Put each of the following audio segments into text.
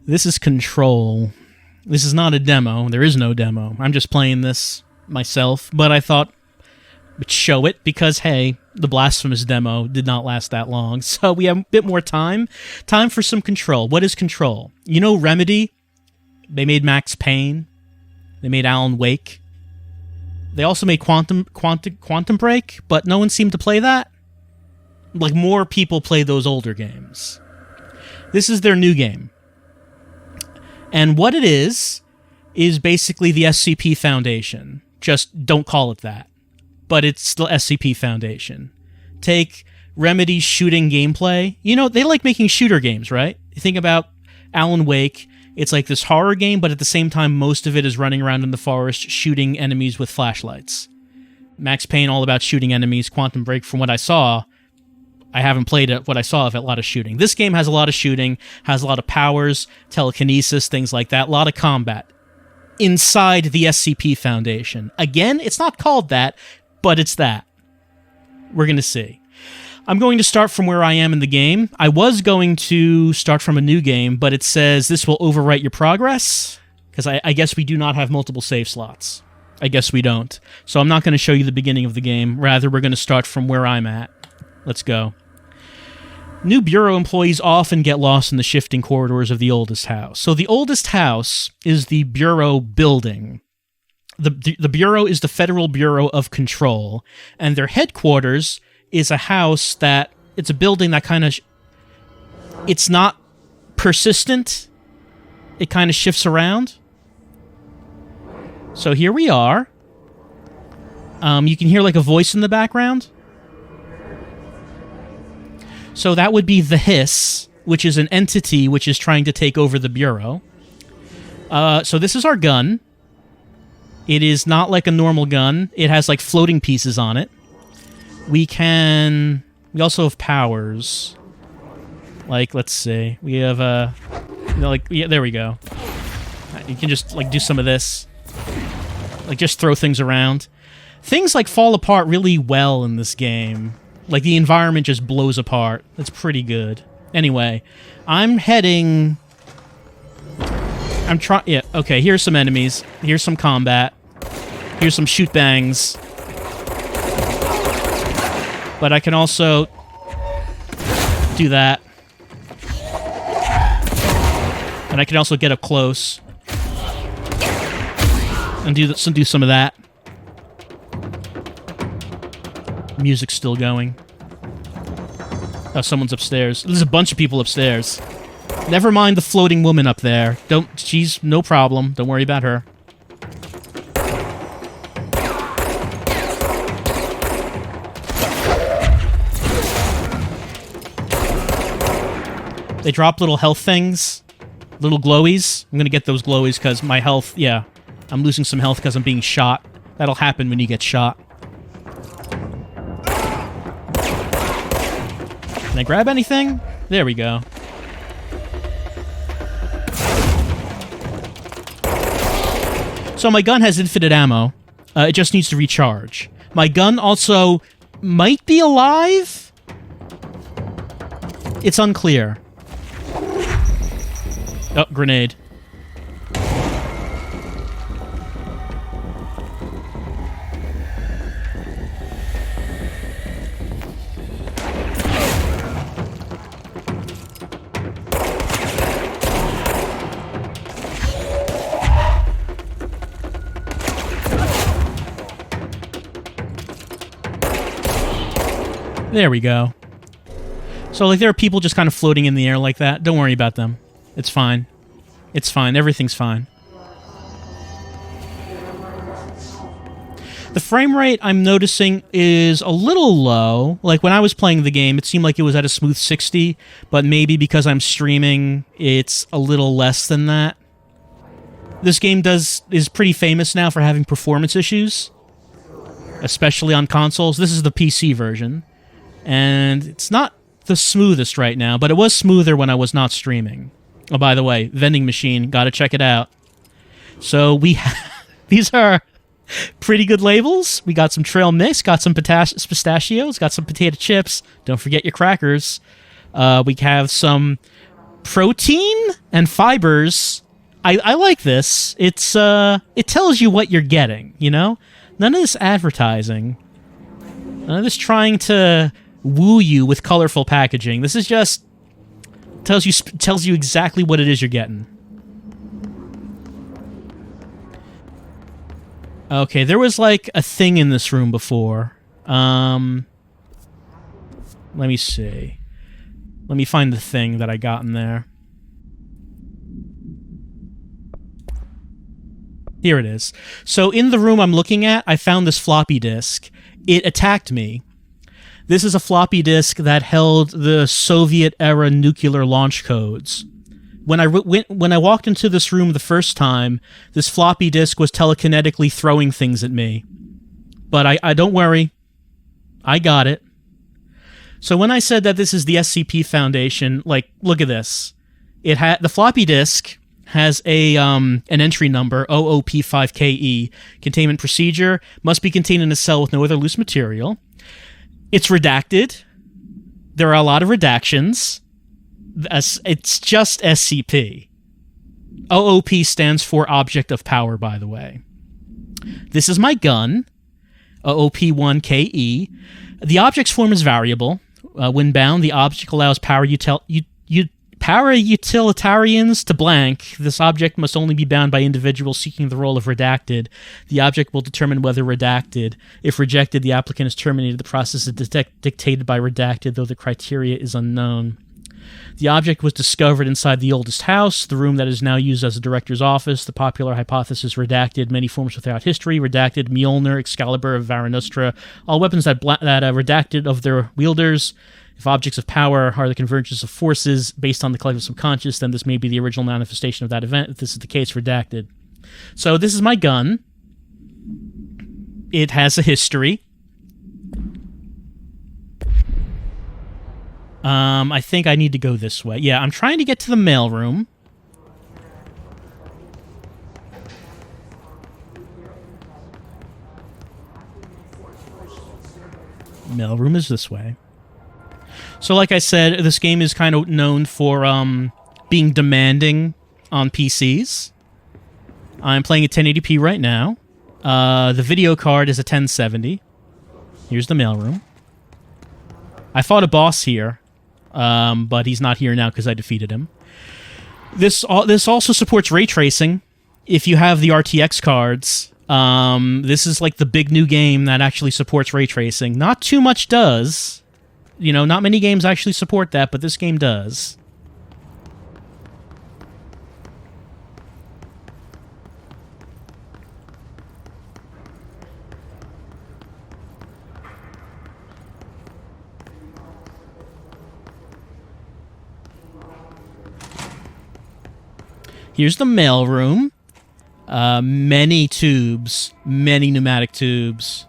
This is Control. This is not a demo. There is no demo. I'm just playing this myself, but I thought I'd show it because, hey, the Blasphemous demo did not last that long, so we have a bit more time. Time for some Control. What is Control? You know Remedy? They made Max Payne. They made Alan Wake. They also made Quantum Break, but no one seemed to play that. Like, more people play those older games. This is their new game. And what it is basically the SCP Foundation. Just don't call it that. But it's still SCP Foundation. Take Remedy's shooting gameplay. You know, they like making shooter games, right? You think about Alan Wake. It's like this horror game, but at the same time, most of it is running around in the forest shooting enemies with flashlights. Max Payne, all about shooting enemies. Quantum Break, from what I saw, I haven't played it. What I saw of it, a lot of shooting. This game has a lot of shooting, has a lot of powers, telekinesis, things like that, a lot of combat inside the SCP Foundation. Again, it's not called that, but it's that. We're going to see. I'm going to start from where I am in the game. I was going to start from a new game, but it says this will overwrite your progress, because I guess we do not have multiple save slots. I guess we don't. So I'm not going to show you the beginning of the game. Rather, we're going to start from where I'm at. Let's go. New Bureau employees often get lost in the shifting corridors of the oldest house. So the oldest house is the Bureau building. The Bureau is the Federal Bureau of Control, and their headquarters is a house that... It's a building that kind of... It's not persistent. It kind of shifts around. So here we are. You can hear like a voice in the background. So that would be the Hiss, which is an entity which is trying to take over the Bureau. So this is our gun. It is not like a normal gun. It has like floating pieces on it. We also have powers. Like, let's see. We have there we go. You can just like do some of this. Like just throw things around. Things like fall apart really well in this game. Like, the environment just blows apart. That's pretty good. Anyway, I'm heading... Yeah, okay, here's some enemies. Here's some combat. Here's some shoot-bangs. But I can also do that. And I can also get up close. And do some of that. Music's still going. Oh, someone's upstairs. There's a bunch of people upstairs. Never mind the floating woman up there. She's no problem. Don't worry about her. They drop little health things. Little glowies. I'm gonna get those glowies because my health... Yeah. I'm losing some health because I'm being shot. That'll happen when you get shot. Can I grab anything? There we go. So my gun has infinite ammo. It just needs to recharge. My gun also might be alive? It's unclear. Oh, grenade. There we go. So, like, there are people just kind of floating in the air like that. Don't worry about them. It's fine. It's fine. Everything's fine. The frame rate I'm noticing is a little low. Like, when I was playing the game, it seemed like it was at a smooth 60, but maybe because I'm streaming, it's a little less than that. This game is pretty famous now for having performance issues, especially on consoles. This is the PC version. And it's not the smoothest right now, but it was smoother when I was not streaming. Oh, by the way, vending machine, gotta check it out. So these are pretty good labels. We got some trail mix, got some pistachios, got some potato chips. Don't forget your crackers. We have some protein and fibers. I like this. It tells you what you're getting, you know? None of this advertising. None of this trying to woo you with colorful packaging. This is just tells you exactly what it is you're getting. Okay, there was like a thing in this room before. Let me see. Let me find the thing that I got in there. Here it is. So in the room I'm looking at, I found this floppy disk. It attacked me. This is a floppy disk that held the Soviet-era nuclear launch codes. When I walked into this room the first time, this floppy disk was telekinetically throwing things at me. But I don't worry. I got it. So when I said that this is the SCP Foundation, like, look at this. The floppy disk has an entry number, OOP5KE. Containment procedure must be contained in a cell with no other loose material. It's redacted. There are a lot of redactions. It's just SCP. OOP stands for Object of Power, by the way. This is my gun, OOP1KE. The object's form is variable. When bound, the object allows power utilitarians to blank. This object must only be bound by individuals seeking the role of redacted. The object will determine whether redacted. If rejected, the applicant is terminated. The process is dictated by redacted, though the criteria is unknown. The object was discovered inside the oldest house, the room that is now used as a director's office. The popular hypothesis redacted, many forms throughout history, redacted, Mjolnir, Excalibur, Vara Nostra, all weapons that redacted of their wielders. If objects of power are the convergence of forces based on the collective subconscious, then this may be the original manifestation of that event. If this is the case, redacted. So this is my gun. It has a history. I think I need to go this way. Yeah, I'm trying to get to the mailroom. Mailroom is this way. So like I said, this game is kind of known for being demanding on PCs. I'm playing at 1080p right now. The video card is a 1070. Here's the mailroom. I fought a boss here, but he's not here now because I defeated him. This also supports ray tracing. If you have the RTX cards, this is like the big new game that actually supports ray tracing. Not too much does. You know, not many games actually support that, but this game does. Here's the mailroom. Many tubes. Many pneumatic tubes.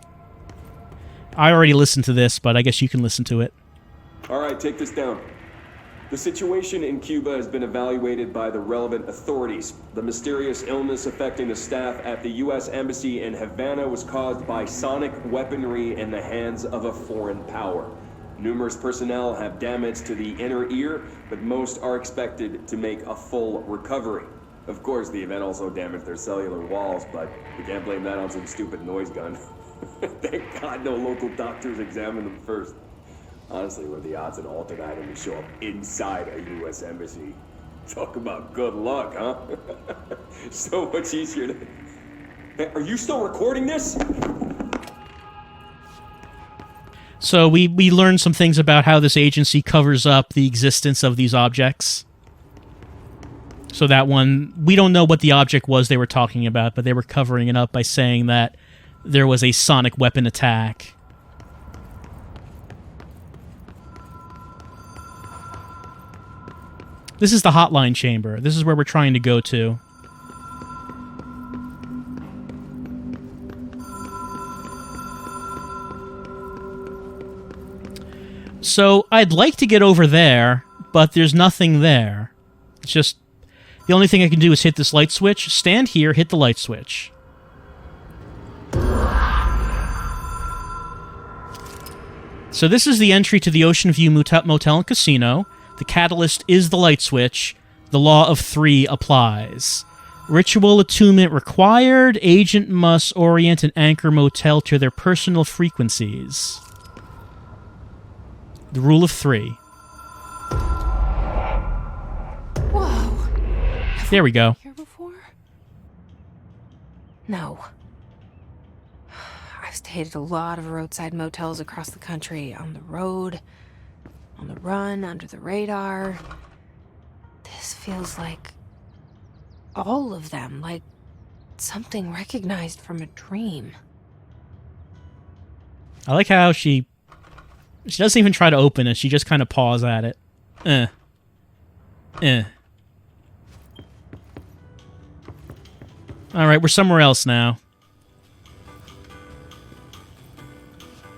I already listened to this, but I guess you can listen to it. All right, take this down. The situation in Cuba has been evaluated by the relevant authorities. The mysterious illness affecting the staff at the U.S. Embassy in Havana was caused by sonic weaponry in the hands of a foreign power. Numerous personnel have damage to the inner ear, but most are expected to make a full recovery. Of course, the event also damaged their cellular walls, but we can't blame that on some stupid noise gun. Thank God no local doctors examined them first. Honestly, what are the odds an altered item would show up inside a U.S. embassy? Talk about good luck, huh? So much easier to... Hey, are you still recording this? So we learned some things about how this agency covers up the existence of these objects. So that one, we don't know what the object was they were talking about, but they were covering it up by saying that there was a sonic weapon attack. This is the hotline chamber. This is where we're trying to go to. So I'd like to get over there, but there's nothing there. It's just... the only thing I can do is hit this light switch, stand here, hit the light switch. So this is the entry to the Oceanview Motel and Casino. The catalyst is the light switch. The law of 3 applies. Ritual attunement required. Agent must orient an anchor motel to their personal frequencies. The rule of 3. Whoa. There we go. Here before? No. I've stayed at a lot of roadside motels across the country, on the road, on the run, under the radar. This feels like all of them, like something recognized from a dream. I like how she doesn't even try to open it. She just kind of paws at it. Alright, we're somewhere else now.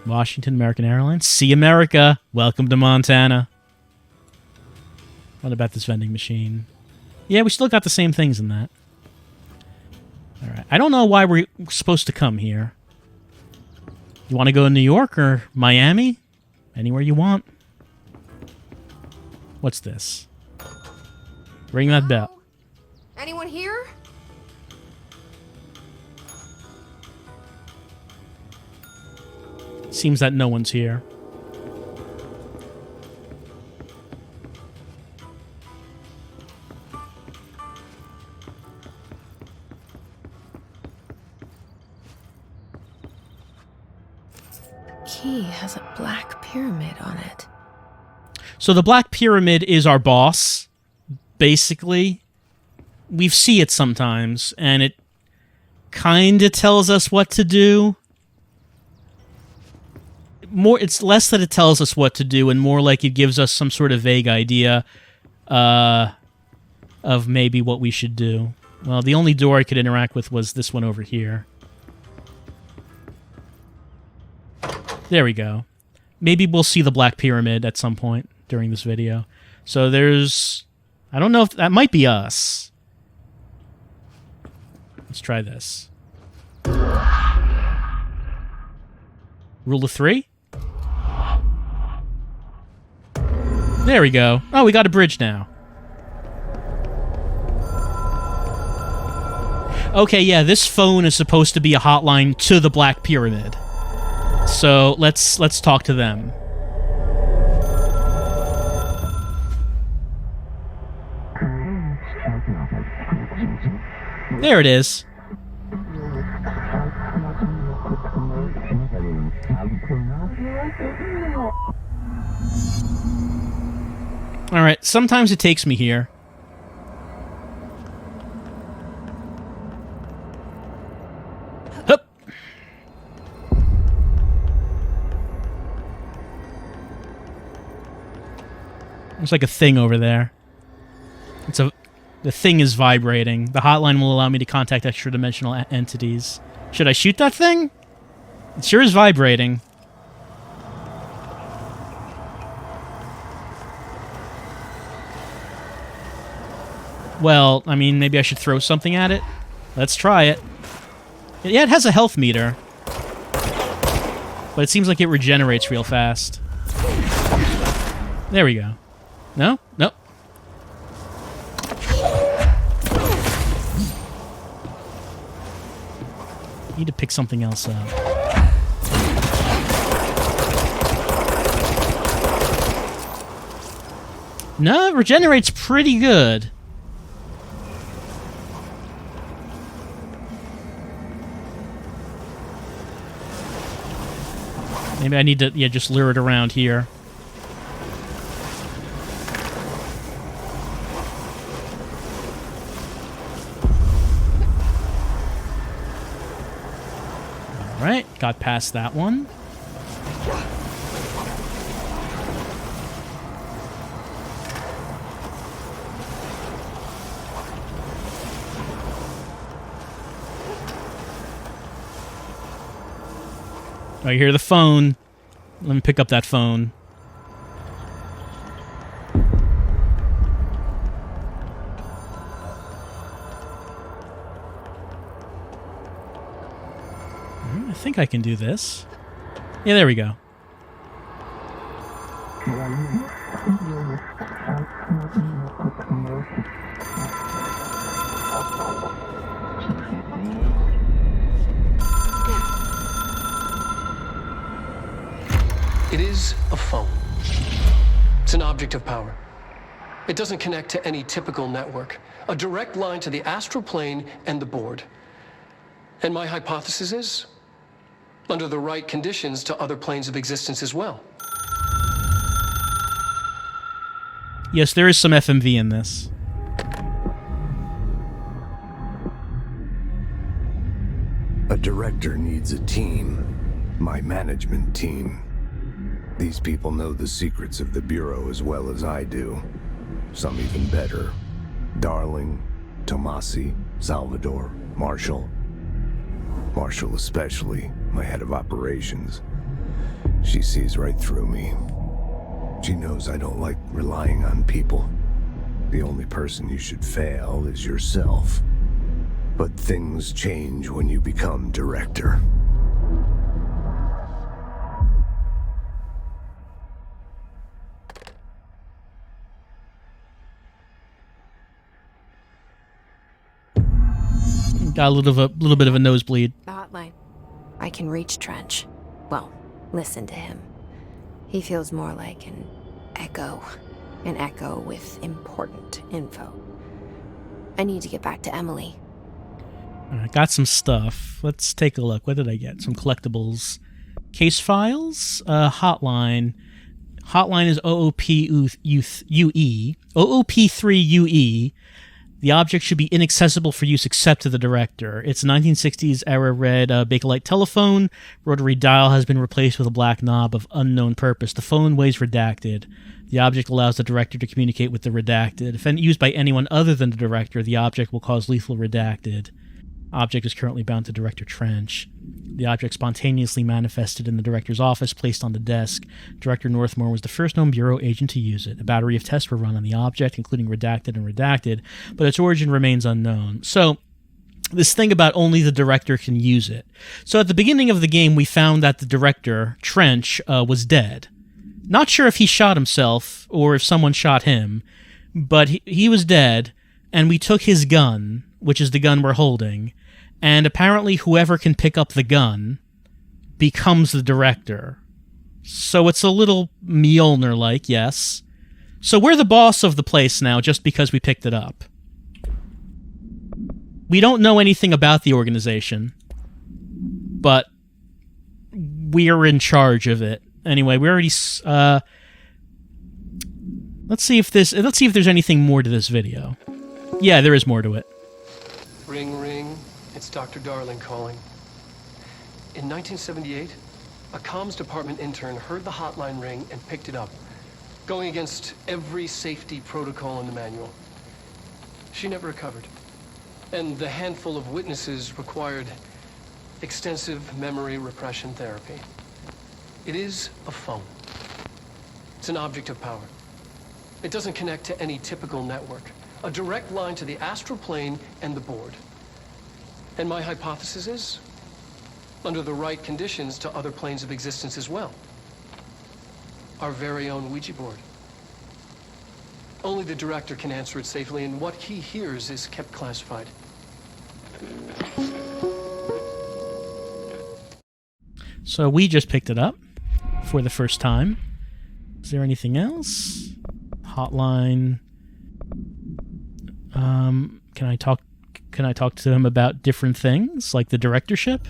Washington, American Airlines. See America. Welcome to Montana. What about this vending machine? Yeah, we still got the same things in that. Alright. I don't know why we're supposed to come here. You want to go to New York or Miami? Anywhere you want. What's this? Ring that bell. Anyone here? Seems that no one's here. Key has a black pyramid on it. So the Black Pyramid is our boss, basically. We see it sometimes, and it kind of tells us what to do. It's less that it tells us what to do, and more like it gives us some sort of vague idea of maybe what we should do. Well, the only door I could interact with was this one over here. There we go. Maybe we'll see the Black Pyramid at some point during this video. So there's... I don't know if... That might be us. Let's try this. Rule of 3? There we go. Oh, we got a bridge now. Okay, yeah, this phone is supposed to be a hotline to the Black Pyramid. So let's talk to them. There it is. All right, sometimes it takes me here. Hup. There's like a thing over there. The thing is vibrating. The hotline will allow me to contact extra-dimensional entities. Should I shoot that thing? It sure is vibrating. Well, I mean, maybe I should throw something at it. Let's try it. Yeah, it has a health meter. But it seems like it regenerates real fast. There we go. No? Nope. Need to pick something else up. No, it regenerates pretty good. Maybe I need to, just lure it around here. Alright, got past that one. Oh, you hear the phone. Let me pick up that phone. I think I can do this. Yeah, there we go. It is a phone. It's an object of power. It doesn't connect to any typical network. A direct line to the astral plane and the board. And my hypothesis is, under the right conditions, to other planes of existence as well. Yes, there is some FMV in this. A director needs a team. My management team. These people know the secrets of the Bureau as well as I do. Some even better. Darling, Tomasi, Salvador, Marshall. Marshall especially, my head of operations. She sees right through me. She knows I don't like relying on people. The only person you should fail is yourself. But things change when you become director. Got a little bit of a nosebleed. The hotline. I can reach Trench. Well, listen to him. He feels more like an echo. An echo with important info. I need to get back to Emily. I got some stuff. Let's take a look. What did I get? Some collectibles. Case files. Hotline. Hotline is OOP-UE. OOP3UE. The object should be inaccessible for use except to the director. It's a 1960s era red Bakelite telephone. Rotary dial has been replaced with a black knob of unknown purpose. The phone weighs redacted. The object allows the director to communicate with the redacted. If used by anyone other than the director, the object will cause lethal redacted. Object is currently bound to Director Trench. The object spontaneously manifested in the director's office, placed on the desk. Director Northmore was the first known Bureau agent to use it. A battery of tests were run on the object, including redacted and redacted, but its origin remains unknown. So, this thing about only the director can use it. So at the beginning of the game, we found that the director, Trench, was dead. Not sure if he shot himself or if someone shot him, but he was dead, and we took his gun, which is the gun we're holding, and apparently whoever can pick up the gun becomes the director. So it's a little Mjolnir-like, yes. So we're the boss of the place now just because we picked it up. We don't know anything about the organization, but we are in charge of it. Anyway, we already... let's see if there's anything more to this video. Yeah, there is more to it. Ring, ring. It's Dr. Darling calling. In 1978, a comms department intern heard the hotline ring and picked it up, going against every safety protocol in the manual. She never recovered. And the handful of witnesses required extensive memory repression therapy. It is a phone. It's an object of power. It doesn't connect to any typical network. A direct line to the astral plane and the board. And my hypothesis is, under the right conditions, to other planes of existence as well. Our very own Ouija board. Only the director can answer it safely, and what he hears is kept classified. So we just picked it up for the first time. Is there anything else? Hotline. Can I talk to him about different things, like the directorship?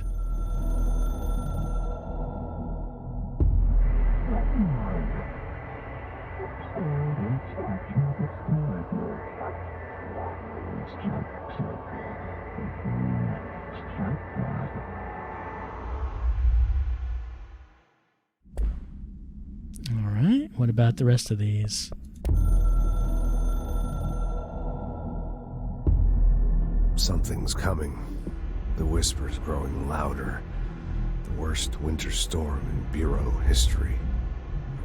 All right. What about the rest of these? Something's coming. The whisper's growing louder. The worst winter storm in Bureau history.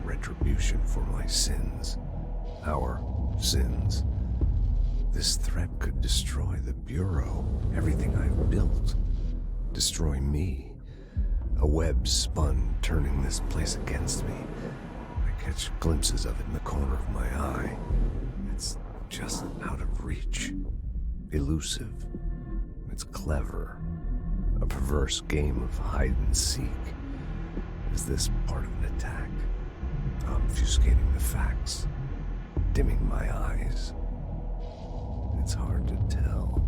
A retribution for my sins. Our sins. This threat could destroy the Bureau. Everything I've built. Destroy me. A web spun, turning this place against me. I catch catch glimpses of it in the corner of my eye. It's just out of reach. Elusive. It's clever. A perverse game of hide and seek. Is this part of an attack? Obfuscating the facts. Dimming my eyes. It's hard to tell.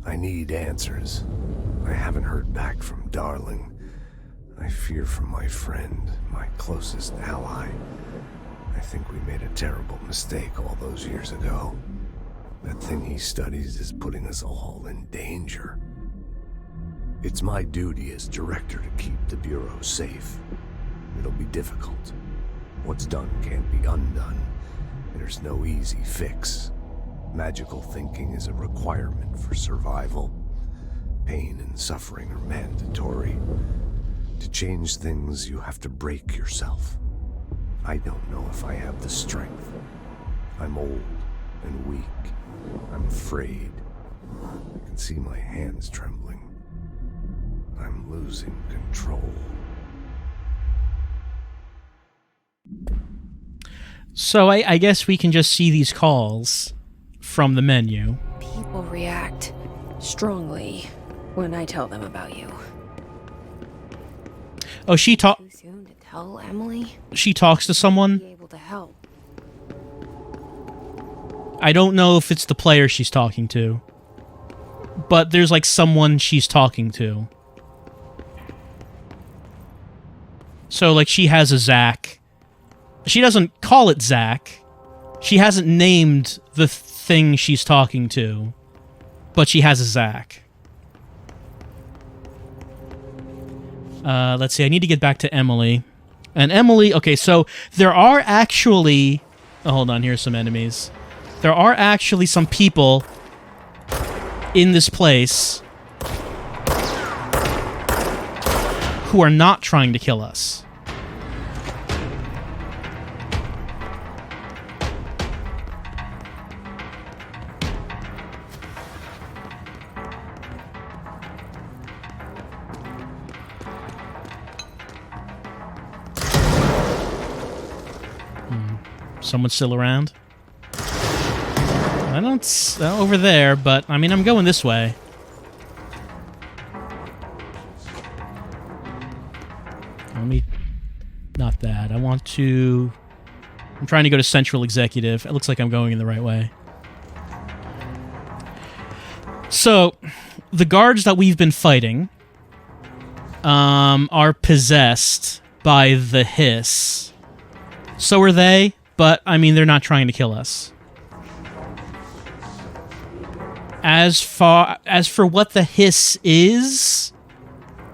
I need answers. I haven't heard back from Darling. I fear for my friend, my closest ally. I think we made a terrible mistake all those years ago. That thing he studies is putting us all in danger. It's my duty as director to keep the Bureau safe. It'll be difficult. What's done can't be undone. There's no easy fix. Magical thinking is a requirement for survival. Pain and suffering are mandatory. To change things, you have to break yourself. I don't know if I have the strength. I'm old and weak. I'm afraid. I can see my hands trembling. I'm losing control. So I guess we can just see these calls from the menu. People react strongly when I tell them about you. Oh, Too soon to tell Emily? she talks to someone. Be able to help. I don't know if it's the player she's talking to, but there's like someone she's talking to. So like she has a Zach. She doesn't call it Zach. She hasn't named the thing she's talking to, but she has a Zach. Let's see, I need to get back to Emily. And Emily, okay, so there are actually... Oh, hold on, here's some enemies. There are actually some people in this place who are not trying to kill us. Someone's still around? I don't... over there, but, I mean, I'm going this way. Let me... Not that. I want to... I'm trying to go to Central Executive. It looks like I'm going in the right way. So, the guards that we've been fighting are possessed by the hiss. So are they, but, I mean, they're not trying to kill us. As for what the hiss is,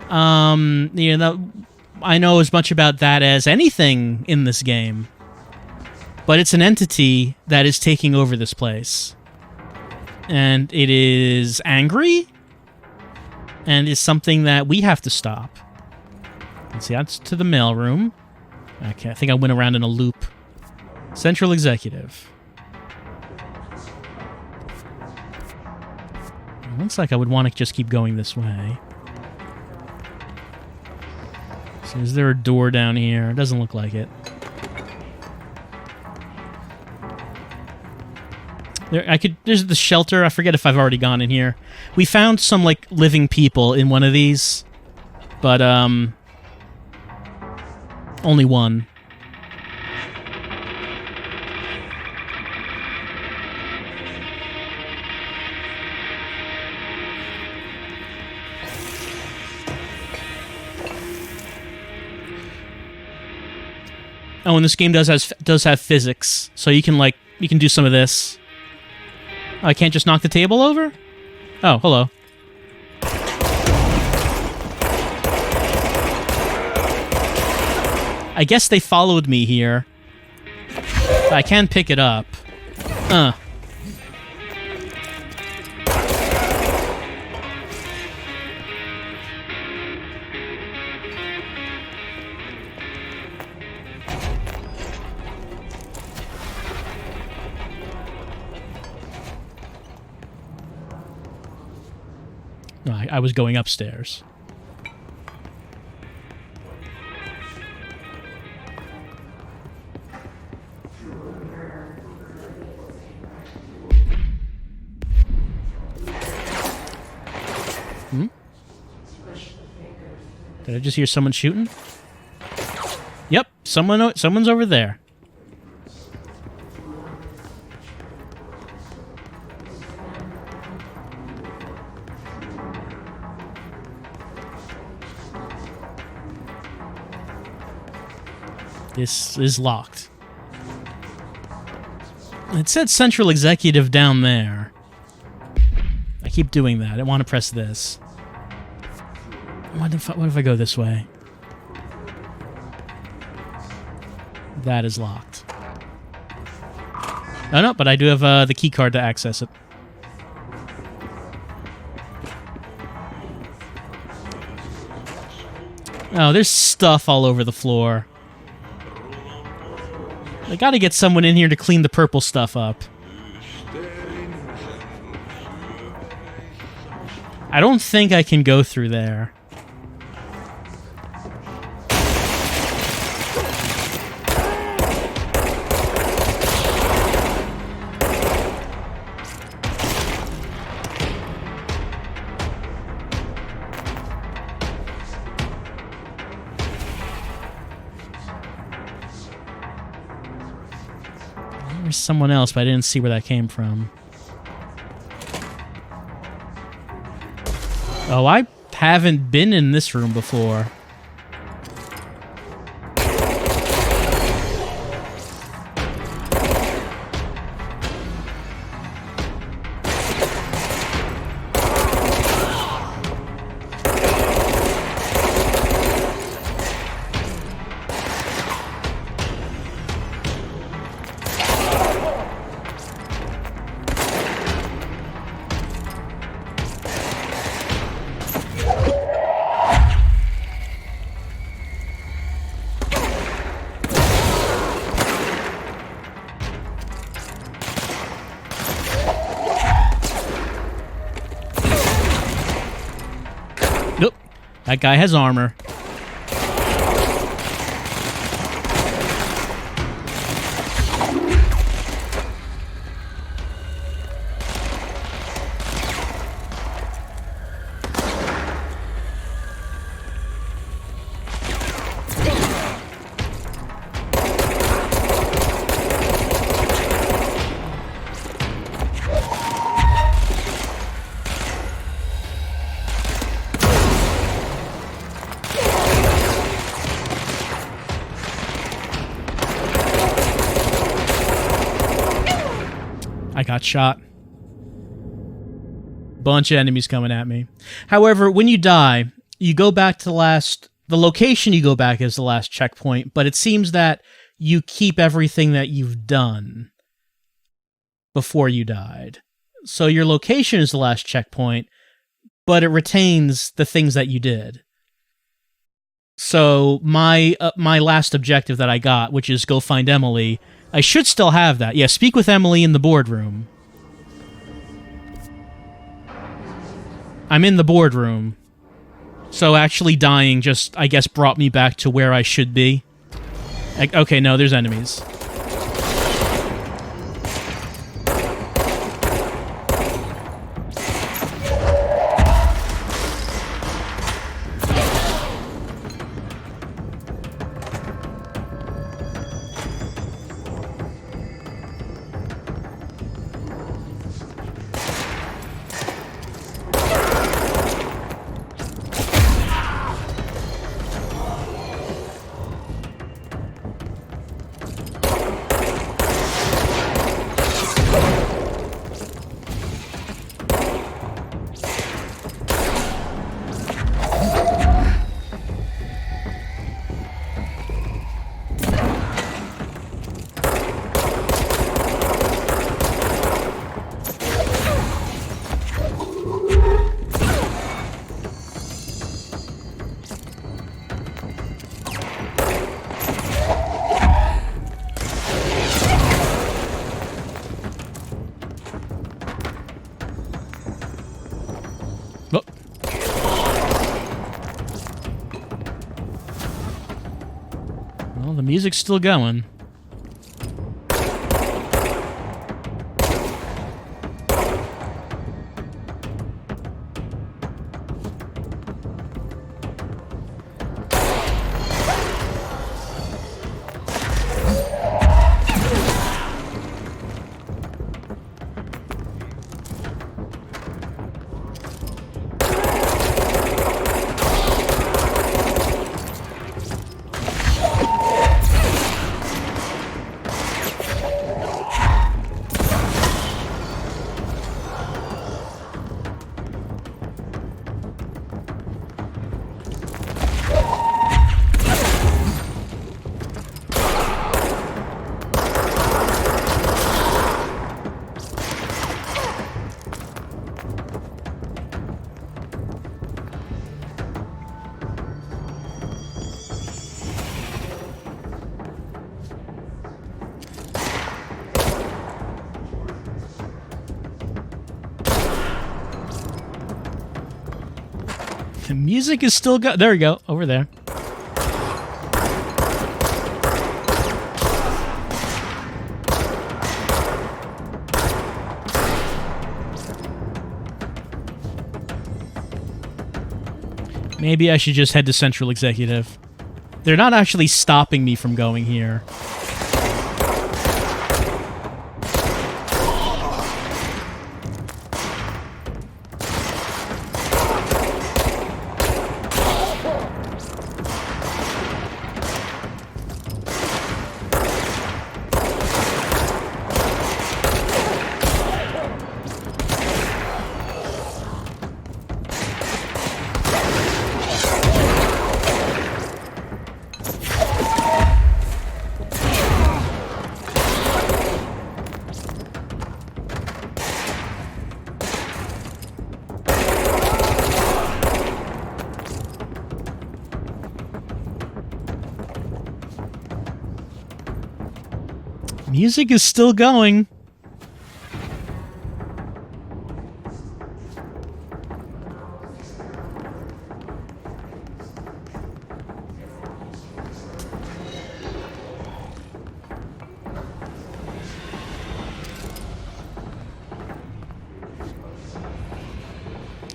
you know, I know as much about that as anything in this game. But it's an entity that is taking over this place. And it is angry, and is something that we have to stop. Let's see, that's to the mailroom. Okay, I think I went around in a loop. Central Executive. It looks like I would want to just keep going this way. So is there a door down here? It doesn't look like it. There's the shelter. I forget if I've already gone in here. We found some, like, living people in one of these. But, only one. Oh, and this game does have physics, so you can do some of this. Oh, I can't just knock the table over? Oh, hello. I guess they followed me here. I can pick it up. I was going upstairs. Did I just hear someone shooting? Yep, someone's over there. This is locked. It said Central Executive down there. I keep doing that. I want to press this. What if I go this way? That is locked. Oh no, but I do have the key card to access it. Oh, there's stuff all over the floor. I gotta get someone in here to clean the purple stuff up. I don't think I can go through there. There's someone else, but I didn't see where that came from. Oh, I haven't been in this room before. Nope. That guy has armor. I got shot. Bunch of enemies coming at me. However, when you die, you go back to the location you go back is the last checkpoint, but it seems that you keep everything that you've done before you died. So your location is the last checkpoint, but it retains the things that you did. So my last objective that I got, which is go find Emily, I should still have that. Yeah, speak with Emily in the boardroom. I'm in the boardroom. So actually dying just, I guess, brought me back to where I should be. Okay, no, there's enemies. Well, the music's still going. The music is still there we go. Over there. Maybe I should just head to Central Executive. They're not actually stopping me from going here. Music is still going.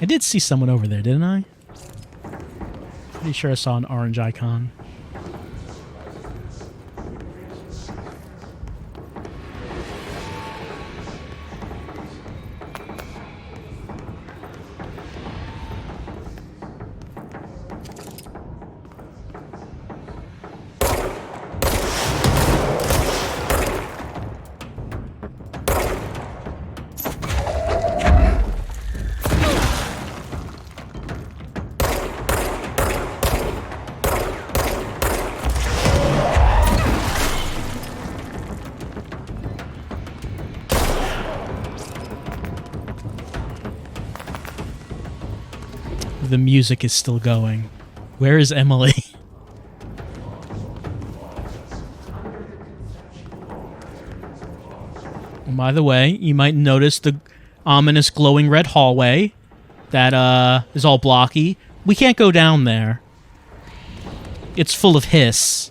I did see someone over there, didn't I? Pretty sure I saw an orange icon. The music is still going. Where is Emily? By the way, you might notice the ominous glowing red hallway that is all blocky. We can't go down there. It's full of hiss.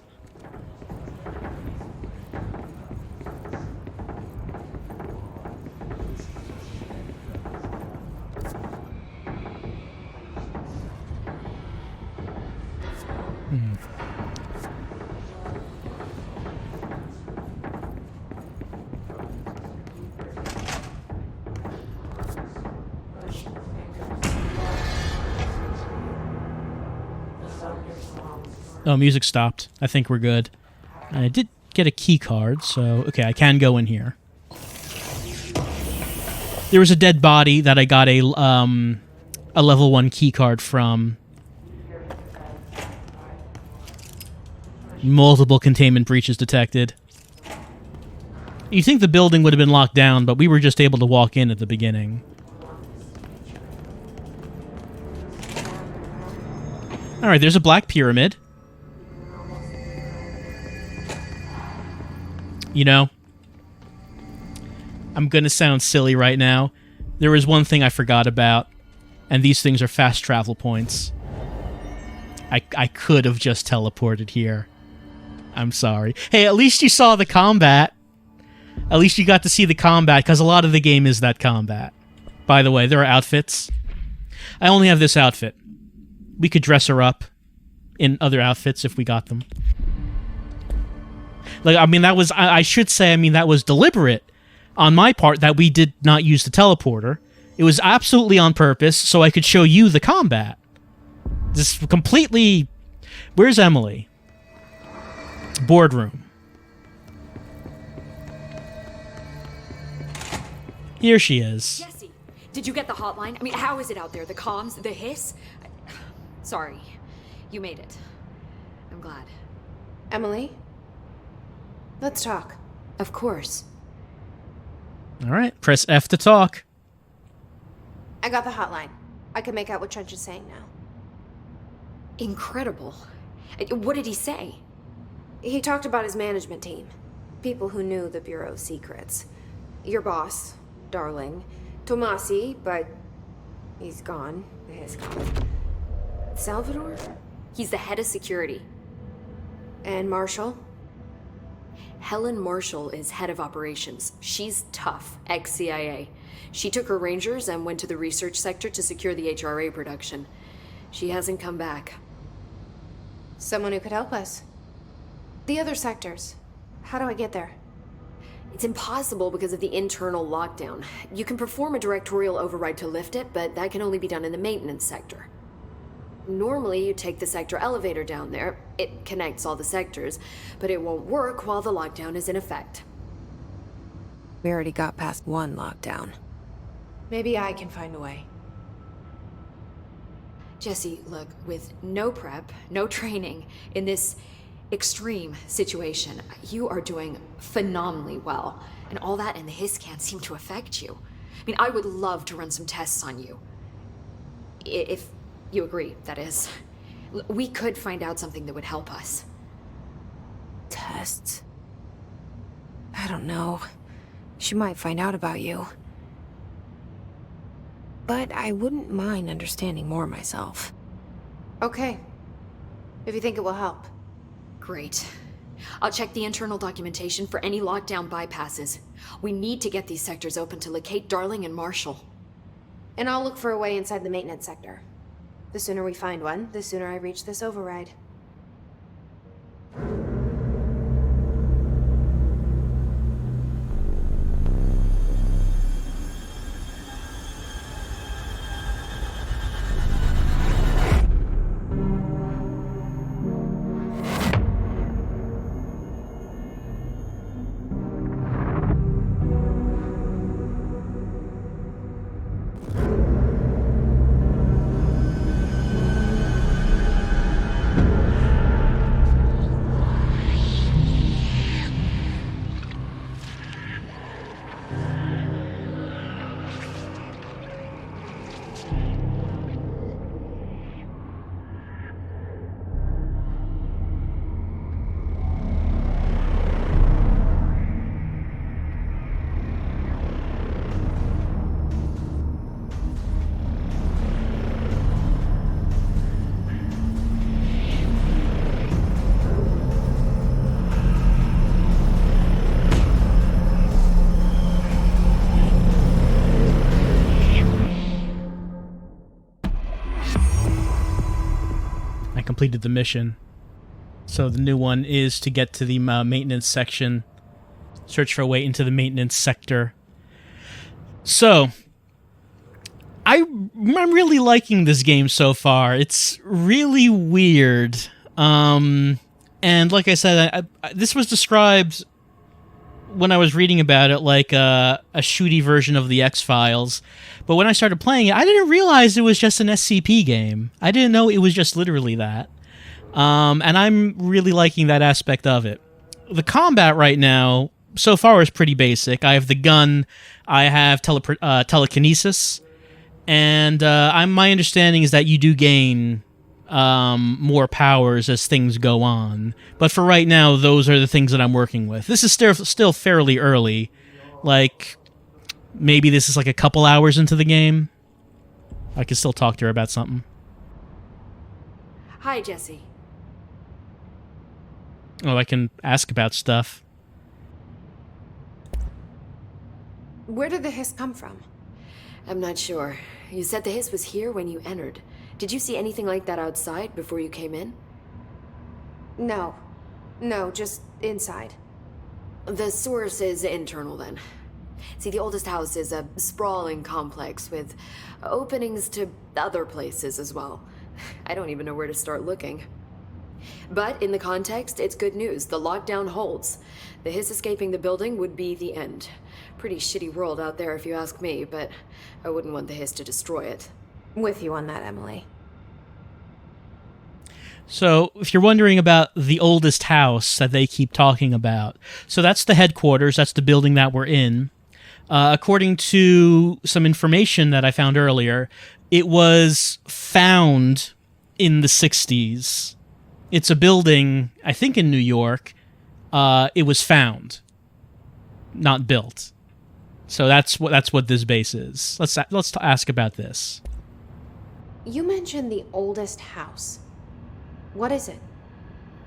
Oh, music stopped. I think we're good. I did get a key card, so okay, I can go in here. There was a dead body that I got a level 1 key card from. Multiple containment breaches detected. You think the building would have been locked down, but we were just able to walk in at the beginning. Alright, there's a black pyramid. You know, I'm gonna sound silly right now. There was one thing I forgot about, and these things are fast travel points. I could have just teleported here. I'm sorry. Hey, at least you saw the combat. At least you got to see the combat, because a lot of the game is that combat. By the way, there are outfits. I only have this outfit. We could dress her up in other outfits if we got them. Like, I mean, that was... I should say, I mean, that was deliberate on my part that we did not use the teleporter. It was absolutely on purpose, so I could show you the combat. Just completely... Where's Emily? Boardroom. Here she is. Jesse, did you get the hotline? I mean, how is it out there? The comms? The hiss? Sorry. You made it. I'm glad. Emily? Let's talk. Of course. All right, press F to talk. I got the hotline. I can make out what Trench is saying now. Incredible. What did he say? He talked about his management team. People who knew the Bureau's secrets. Your boss, Darling. Tomasi, but he's gone. He is gone. Salvador? He's the head of security. And Marshall? Helen Marshall is head of operations. She's tough, ex-CIA. She took her Rangers and went to the research sector to secure the HRA production. She hasn't come back. Someone who could help us. The other sectors. How do I get there? It's impossible because of the internal lockdown. You can perform a directorial override to lift it, but that can only be done in the maintenance sector. Normally, you take the sector elevator down there. It connects all the sectors, but it won't work while the lockdown is in effect. We already got past one lockdown. Maybe I can find a way. Jesse, look, with no prep, no training, in this extreme situation, you are doing phenomenally well. And all that and the hiss can't seem to affect you. I mean, I would love to run some tests on you. If you agree, that is. We could find out something that would help us. Tests? I don't know. She might find out about you. But I wouldn't mind understanding more myself. Okay. If you think it will help. Great. I'll check the internal documentation for any lockdown bypasses. We need to get these sectors open to locate Darling and Marshall. And I'll look for a way inside the maintenance sector. The sooner we find one, the sooner I reach this override. Completed the mission. So the new one is to get to the maintenance section, search for a way into the maintenance sector. So I'm really liking this game so far. It's really weird. And like I said, this was described when I was reading about it like a shooty version of the X-Files. But when I started playing it, I didn't realize it was just an SCP game. I didn't know it was just literally that. And I'm really liking that aspect of it. The combat right now, so far, is pretty basic. I have the gun, I have telekinesis, and my understanding is that you do gain more powers as things go on. But for right now, those are the things that I'm working with. This is still fairly early. Like, maybe this is like a couple hours into the game. I can still talk to her about something. Hi, Jesse. Oh, I can ask about stuff. Where did the hiss come from? I'm not sure. You said the hiss was here when you entered. Did you see anything like that outside before you came in? No. No, just inside. The source is internal, then. See, the oldest house is a sprawling complex with openings to other places as well. I don't even know where to start looking. But in the context, it's good news. The lockdown holds. The hiss escaping the building would be the end. Pretty shitty world out there if you ask me, but I wouldn't want the hiss to destroy it. With you on that, Emily. So, if you're wondering about the oldest house that they keep talking about, so that's the headquarters, that's the building that we're in. According to some information that I found earlier, it was found in the 60s. It's a building, I think in New York. It was found, not built. So that's what this base is. Let's ask about this. You mentioned the oldest house. What is it?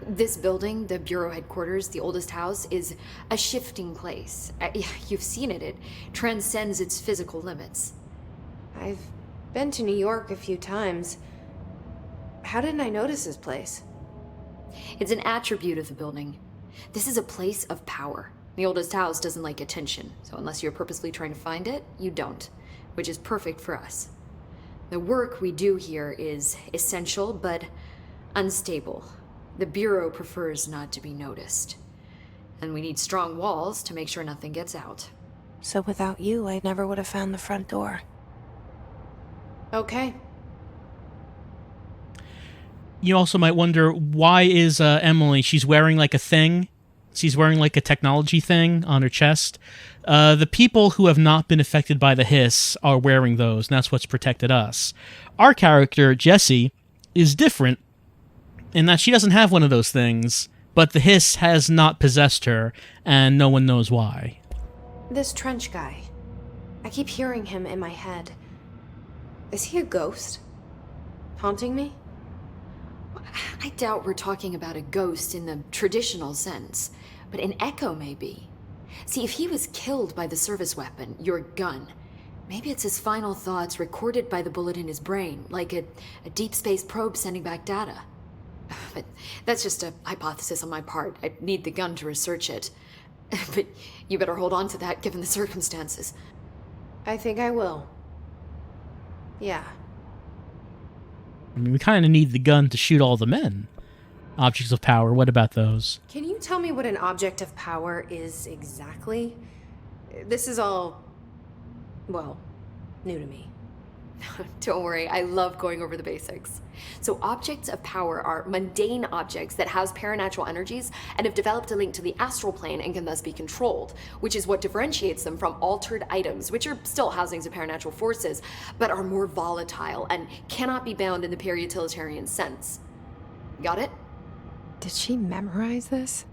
This building, the Bureau headquarters, the oldest house, is a shifting place. You've seen it. It transcends its physical limits. I've been to New York a few times. How didn't I notice this place? It's an attribute of the building. This is a place of power. The oldest house doesn't like attention, so unless you're purposely trying to find it, you don't, which is perfect for us. The work we do here is essential, but unstable. The Bureau prefers not to be noticed. And we need strong walls to make sure nothing gets out. So without you, I never would have found the front door. Okay. You also might wonder, why is Emily, she's wearing like a thing? She's wearing like a technology thing on her chest. The people who have not been affected by the hiss are wearing those, and that's what's protected us. Our character, Jessie, is different in that she doesn't have one of those things, but the hiss has not possessed her, and no one knows why. This Trench guy. I keep hearing him in my head. Is he a ghost? Haunting me? I doubt we're talking about a ghost in the traditional sense, but an echo maybe. See, if he was killed by the service weapon, your gun, maybe it's his final thoughts recorded by the bullet in his brain, like a deep space probe sending back data. But that's just a hypothesis on my part. I'd need the gun to research it. But you better hold on to that given the circumstances. I think I will. Yeah. I mean, we kind of need the gun to shoot all the men. Objects of power, what about those? Can you tell me what an object of power is exactly? This is all, well, new to me. Don't worry, I love going over the basics. So objects of power are mundane objects that house paranatural energies and have developed a link to the astral plane and can thus be controlled, which is what differentiates them from altered items, which are still housings of paranatural forces, but are more volatile and cannot be bound in the pure utilitarian sense. Got it? Did she memorize this?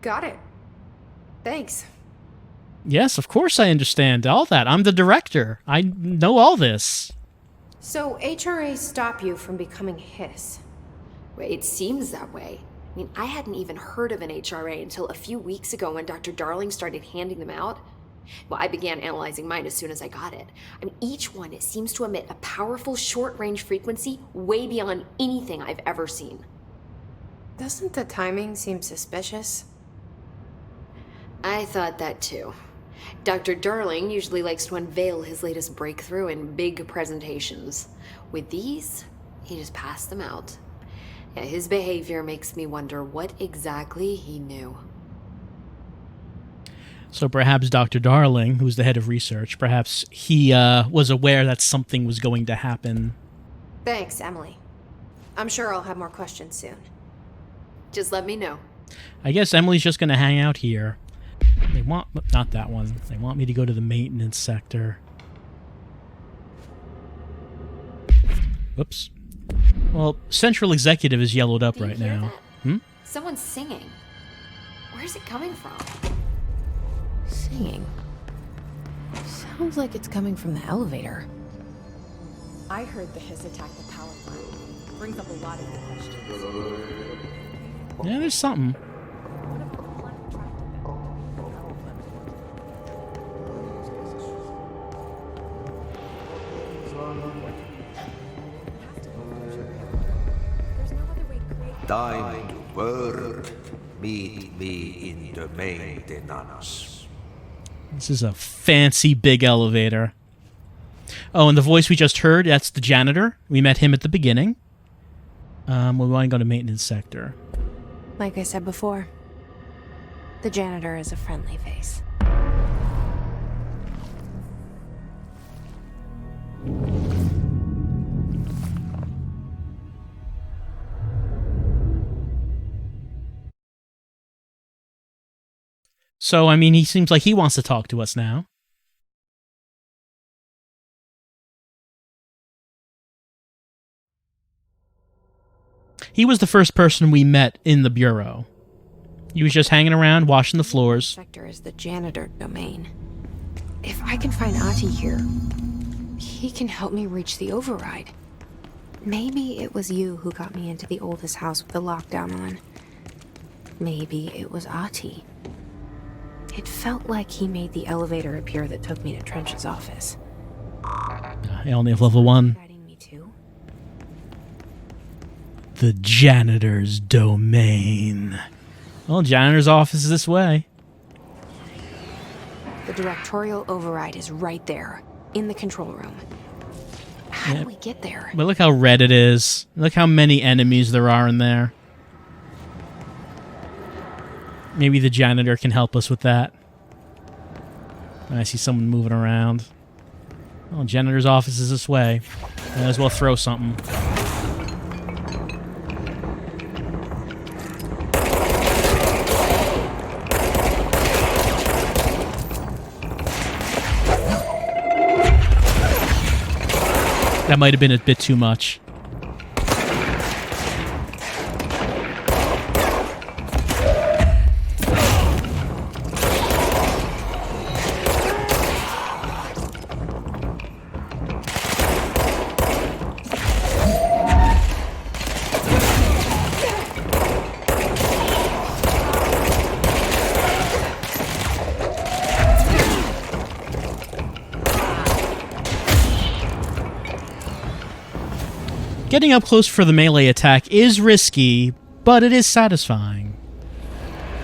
Got it. Thanks. Yes, of course I understand all that. I'm the director. I know all this. So HRA stop you from becoming Hiss? Well, it seems that way. I mean, I hadn't even heard of an HRA until a few weeks ago when Dr. Darling started handing them out. Well, I began analyzing mine as soon as I got it. I mean, each one, it seems to emit a powerful short-range frequency way beyond anything I've ever seen. Doesn't the timing seem suspicious? I thought that too. Dr. Darling usually likes to unveil his latest breakthrough in big presentations. With these, he just passed them out. Yeah, his behavior makes me wonder what exactly he knew. So perhaps Dr. Darling, who's the head of research, perhaps he was aware that something was going to happen. Thanks, Emily. I'm sure I'll have more questions soon. Just let me know. I guess Emily's just going to hang out here. They want... not that one. They want me to go to the maintenance sector. Whoops. Well, Central Executive is yellowed up right now. That? Someone's singing. Where's it coming from? Singing? Sounds like it's coming from the elevator. I heard the hiss attack the power plant. Brings up a lot of good questions. Yeah, there's something. Thine word, meet me in the maintenance. This is a fancy big elevator. Oh, and the voice we just heard, that's the janitor. We met him at the beginning. We want to go to maintenance sector. Like I said before, the janitor is a friendly face. So, I mean, he seems like he wants to talk to us now. He was the first person we met in the Bureau. He was just hanging around, washing the floors. Sector is the janitor domain. If I can find Ahti here, he can help me reach the override. Maybe it was you who got me into the oldest house with the lockdown on. Maybe it was Ahti. It felt like he made the elevator appear that took me to Trench's office. I only have level 1. Guiding me too? The janitor's domain. Well, janitor's office is this way. The directorial override is right there, in the control room. How do we get there? But look how red it is. Look how many enemies there are in there. Maybe the janitor can help us with that. I see someone moving around. Oh, janitor's office is this way. Might as well throw something. That might have been a bit too much. Getting up close for the melee attack is risky, but it is satisfying.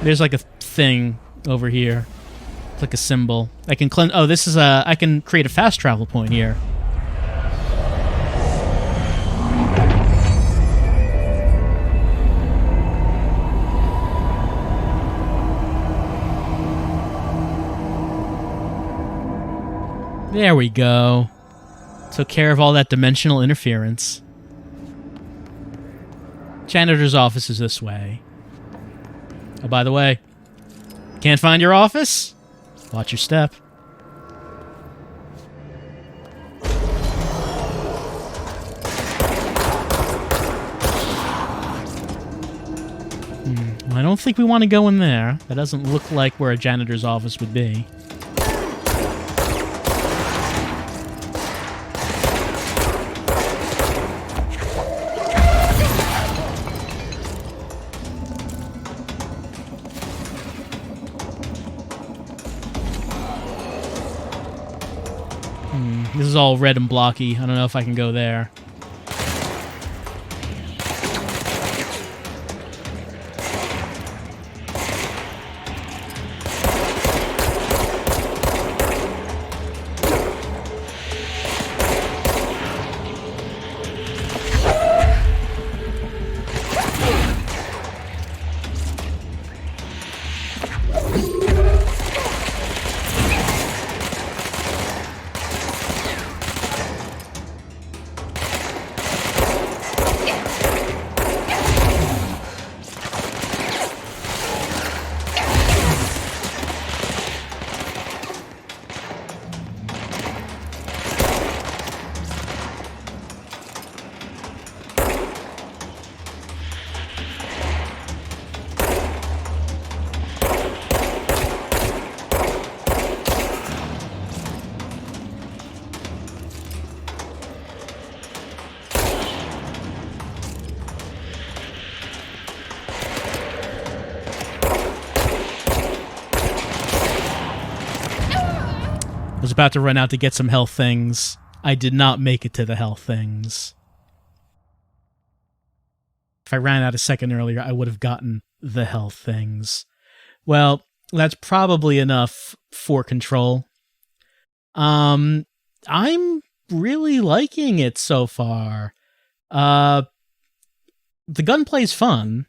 There's like a thing over here. It's like a symbol. I can cleanse. Oh, this is a. I can create a fast travel point here. There we go. Took care of all that dimensional interference. Janitor's office is this way. Oh, by the way, can't find your office? Watch your step. I don't think we want to go in there. That doesn't look like where a janitor's office would be. This is all red and blocky. I don't know if I can go there. I was about to run out to get some health things. I did not make it to the health things. If I ran out a second earlier, I would have gotten the health things. Well, that's probably enough for Control. I'm really liking it so far. The gunplay's fun,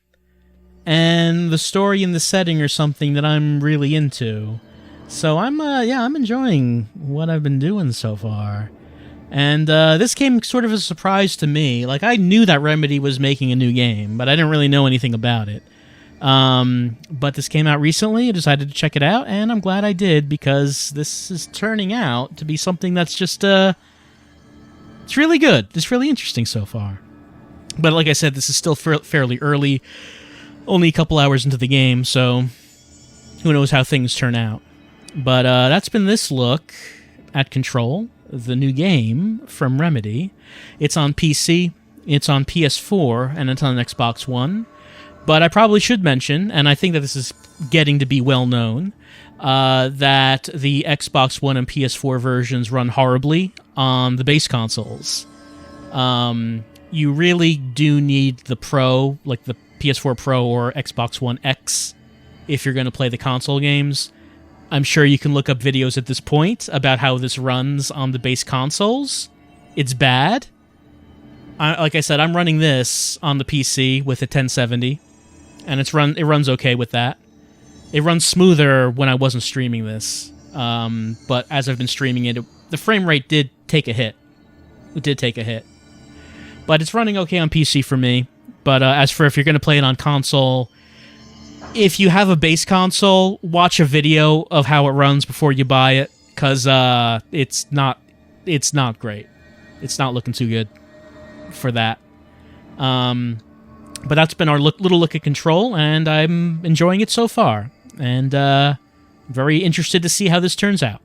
and the story and the setting are something that I'm really into. So I'm enjoying what I've been doing so far. And this came sort of as a surprise to me. Like, I knew that Remedy was making a new game, but I didn't really know anything about it. But this came out recently. I decided to check it out, and I'm glad I did, because this is turning out to be something that's just, it's really good. It's really interesting so far. But like I said, this is still fairly early, only a couple hours into the game, so who knows how things turn out. But that's been this look at Control. the new game from Remedy. It's on PC, it's on PS4, and it's on Xbox One. But I probably should mention, and I think that this is getting to be well known, that the Xbox One and PS4 versions run horribly on the base consoles. You really do need the Pro, like the PS4 Pro or Xbox One X, if you're going to play the console games. I'm sure you can look up videos at this point about how this runs on the base consoles. It's bad. Like I said, I'm running this on the PC with a 1070, and it runs okay with that. It runs smoother when I wasn't streaming this, but as I've been streaming it, the frame rate did take a hit. It did take a hit. But it's running okay on PC for me. But as for if you're going to play it on console, if you have a base console, watch a video of how it runs before you buy it, because it's not great. It's not looking too good for that. But that's been our little look at Control, and I'm enjoying it so far. And very interested to see how this turns out.